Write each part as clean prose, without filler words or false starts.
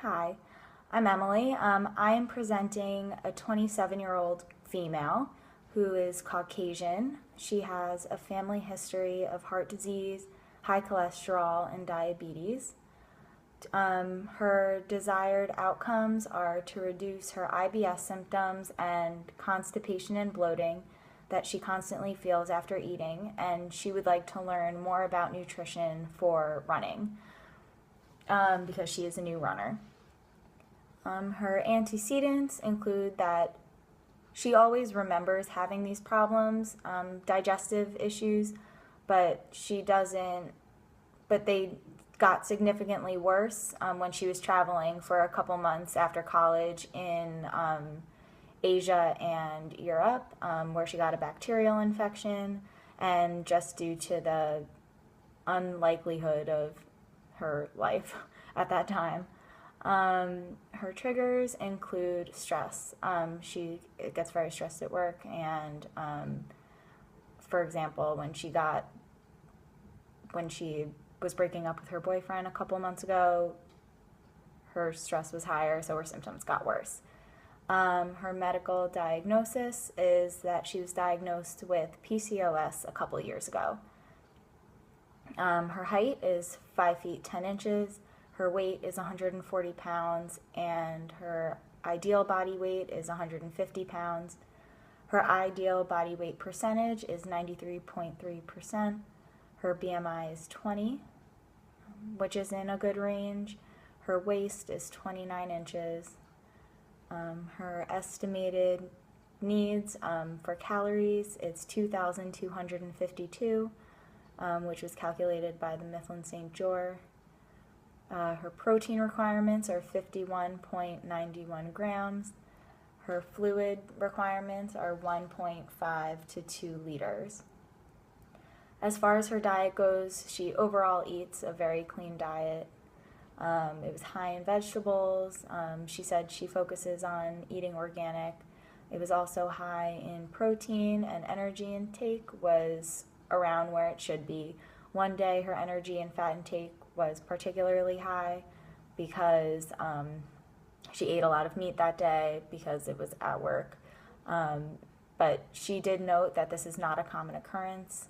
Hi, I'm Emily. I am presenting a 27-year-old female who is Caucasian. She has a family history of heart disease, high cholesterol, and diabetes. Her desired outcomes are to reduce her IBS symptoms and constipation and bloating that she constantly feels after eating, and she would like to learn more about nutrition for running because she is a new runner. Her antecedents include that she always remembers having these problems, digestive issues, but she doesn't, but they got significantly worse when she was traveling for a couple months after college in Asia and Europe, where she got a bacterial infection, and just due to the unlikelihood of her life at that time. Her triggers include stress. She gets very stressed at work, and for example, when she was breaking up with her boyfriend a couple months ago, her stress was higher, so her symptoms got worse. Her medical diagnosis is that she was diagnosed with PCOS a couple years ago. Her height is 5 feet 10 inches. Her weight is 140 pounds, and her ideal body weight is 150 pounds. Her ideal body weight percentage is 93.3%. Her BMI is 20, which is in a good range. Her waist is 29 inches. Her estimated needs for calories is 2,252, which was calculated by the Mifflin St. Jeor. Her protein requirements are 51.91 grams. Her fluid requirements are 1.5 to 2 liters. As far as her diet goes, she overall eats a very clean diet. It was high in vegetables. She said she focuses on eating organic. It was also high in protein, and energy intake was around where it should be. One day her energy and fat intake was particularly high because she ate a lot of meat that day because it was at work. But she did note that this is not a common occurrence.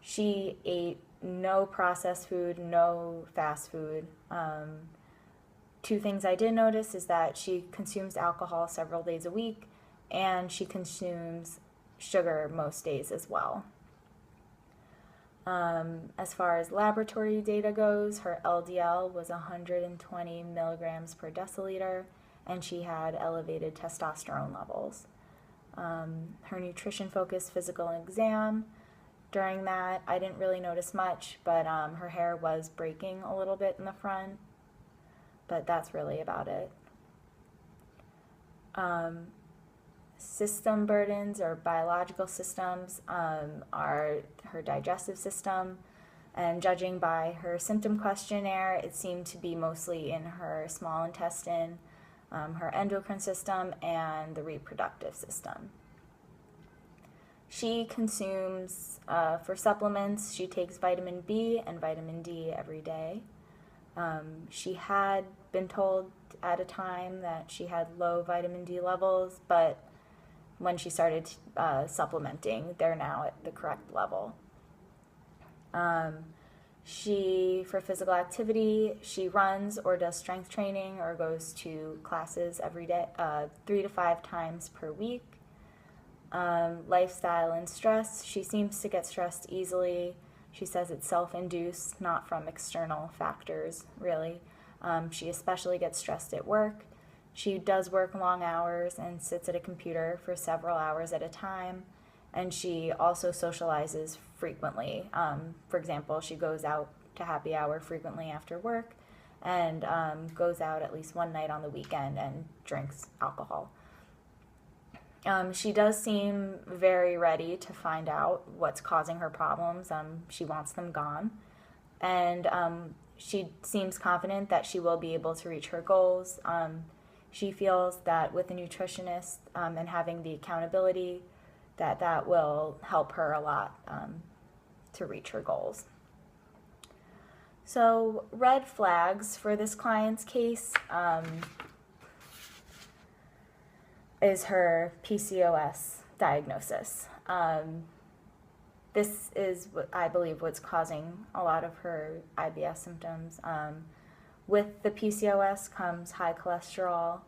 She ate no processed food, no fast food. Two things I did notice is that she consumes alcohol several days a week, and she consumes sugar most days as well. As far as laboratory data goes, her LDL was 120 milligrams per deciliter, and she had elevated testosterone levels. Her nutrition-focused physical exam, during that, I didn't really notice much, but her hair was breaking a little bit in the front, but that's really about it. System burdens or biological systems are her digestive system, and judging by her symptom questionnaire, it seemed to be mostly in her small intestine, her endocrine system, and the reproductive system. She consumes, for supplements, she takes vitamin B and vitamin D every day. She had been told at a time that she had low vitamin D levels, but when she started supplementing, they're now at the correct level. For physical activity, she runs or does strength training or goes to classes every day, 3 to 5 times per week. Lifestyle and stress, she seems to get stressed easily. She says it's self-induced, not from external factors, really. She especially gets stressed at work. She does work long hours and sits at a computer for several hours at a time, and she also socializes frequently. For example, she goes out to happy hour frequently after work and goes out at least one night on the weekend and drinks alcohol. She does seem very ready to find out what's causing her problems. She wants them gone, and she seems confident that she will be able to reach her goals. She feels that with a nutritionist and having the accountability, that will help her a lot to reach her goals. So red flags for this client's case is her PCOS diagnosis. This is, I believe, what's causing a lot of her IBS symptoms. With the PCOS comes high cholesterol,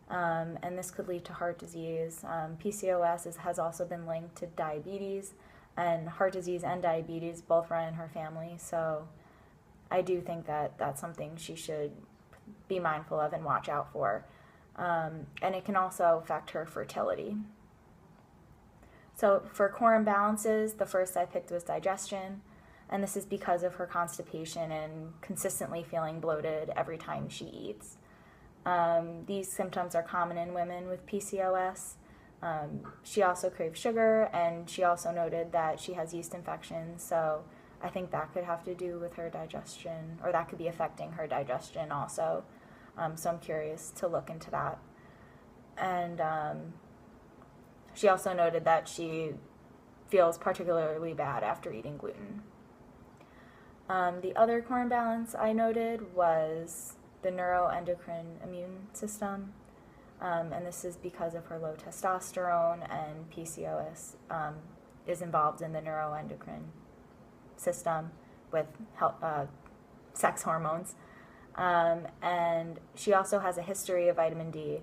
and this could lead to heart disease. PCOS has also been linked to diabetes, and heart disease and diabetes both run in her family. So I do think that that's something she should be mindful of and watch out for. And it can also affect her fertility. So for core imbalances, the first I picked was digestion, and this is because of her constipation and consistently feeling bloated every time she eats. These symptoms are common in women with PCOS. She also craves sugar, and she also noted that she has yeast infections, so I think that could have to do with her digestion, or that could be affecting her digestion also. So I'm curious to look into that. And she also noted that she feels particularly bad after eating gluten. The other core imbalance I noted was the neuroendocrine immune system, and this is because of her low testosterone, and PCOS is involved in the neuroendocrine system with sex hormones. And she also has a history of vitamin D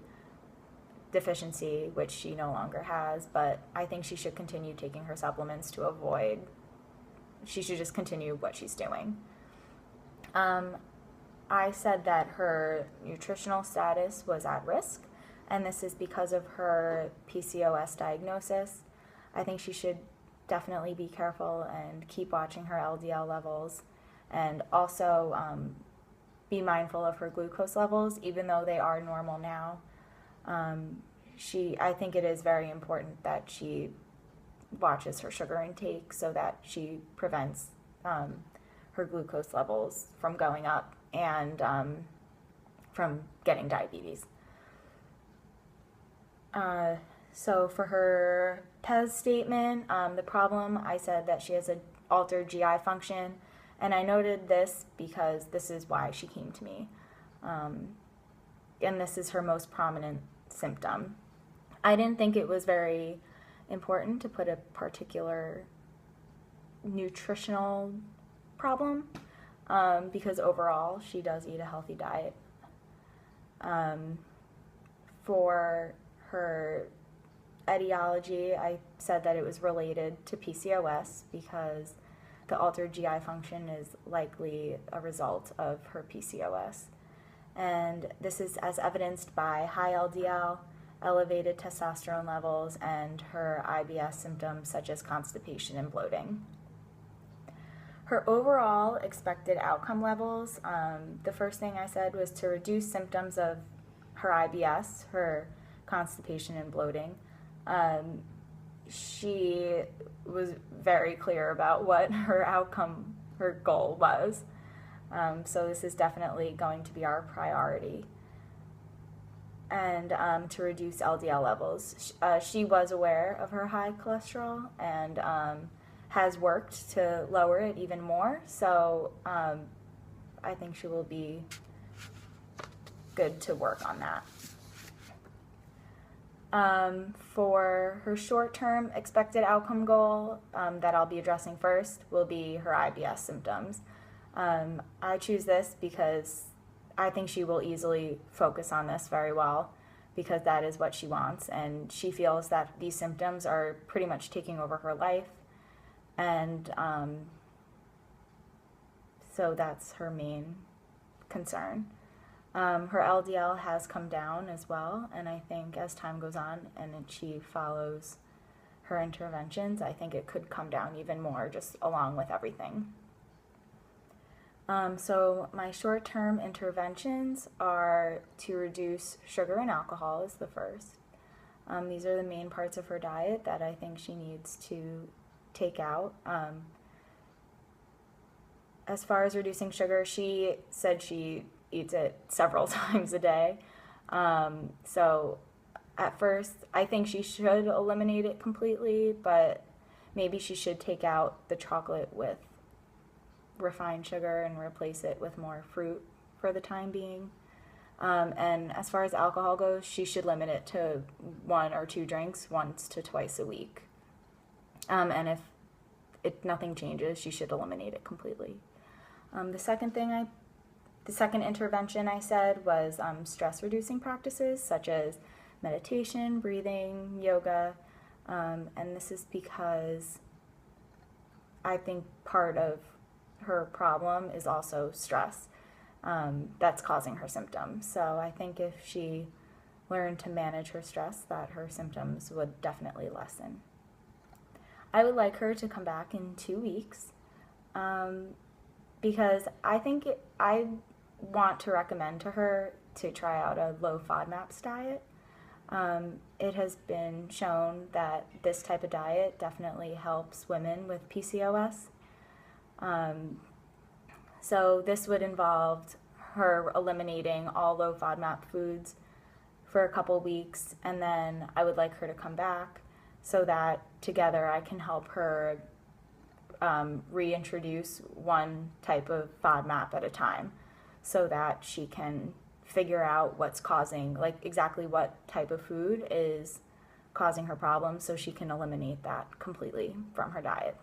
deficiency, which she no longer has, but I think she should continue taking her supplements to avoid, she should just continue what she's doing. I said that her nutritional status was at risk, and this is because of her PCOS diagnosis. I think she should definitely be careful and keep watching her LDL levels, and also be mindful of her glucose levels, even though they are normal now. I think it is very important that she watches her sugar intake so that she prevents her glucose levels from going up and from getting diabetes. So for her PES statement, the problem, I said that she has an altered GI function, and I noted this because this is why she came to me. And this is her most prominent symptom. I didn't think it was very important to put a particular nutritional problem, because overall she does eat a healthy diet. For her etiology, I said that it was related to PCOS because the altered GI function is likely a result of her PCOS. And this is as evidenced by high LDL, elevated testosterone levels, and her IBS symptoms such as constipation and bloating. Her overall expected outcome levels, the first thing I said was to reduce symptoms of her IBS, her constipation and bloating. She was very clear about what her outcome, her goal was. So this is definitely going to be our priority. And to reduce LDL levels. She was aware of her high cholesterol and has worked to lower it even more. So I think she will be good to work on that. For her short-term expected outcome goal that I'll be addressing first will be her IBS symptoms. I choose this because I think she will easily focus on this very well because that is what she wants, and she feels that these symptoms are pretty much taking over her life, and so that's her main concern. Her LDL has come down as well, and I think as time goes on and she follows her interventions, I think it could come down even more just along with everything. So my short-term interventions are to reduce sugar and alcohol is the first. These are the main parts of her diet that I think she needs to take out. As far as reducing sugar, she said she eats it several times a day. So at first, I think she should eliminate it completely, but maybe she should take out the chocolate with refined sugar and replace it with more fruit for the time being. And as far as alcohol goes, she should limit it to 1 or 2 drinks once to twice a week. And if nothing changes, she should eliminate it completely. The second intervention I said was stress-reducing practices such as meditation, breathing, yoga, and this is because I think part of her problem is also stress that's causing her symptoms. So I think if she learned to manage her stress, that her symptoms would definitely lessen. I would like her to come back in 2 weeks because I want to recommend to her to try out a low FODMAPs diet. It has been shown that this type of diet definitely helps women with PCOS. So this would involve her eliminating all low FODMAP foods for a couple weeks, and then I would like her to come back so that together I can help her reintroduce one type of FODMAP at a time so that she can figure out what's causing, like exactly what type of food is causing her problem so she can eliminate that completely from her diet.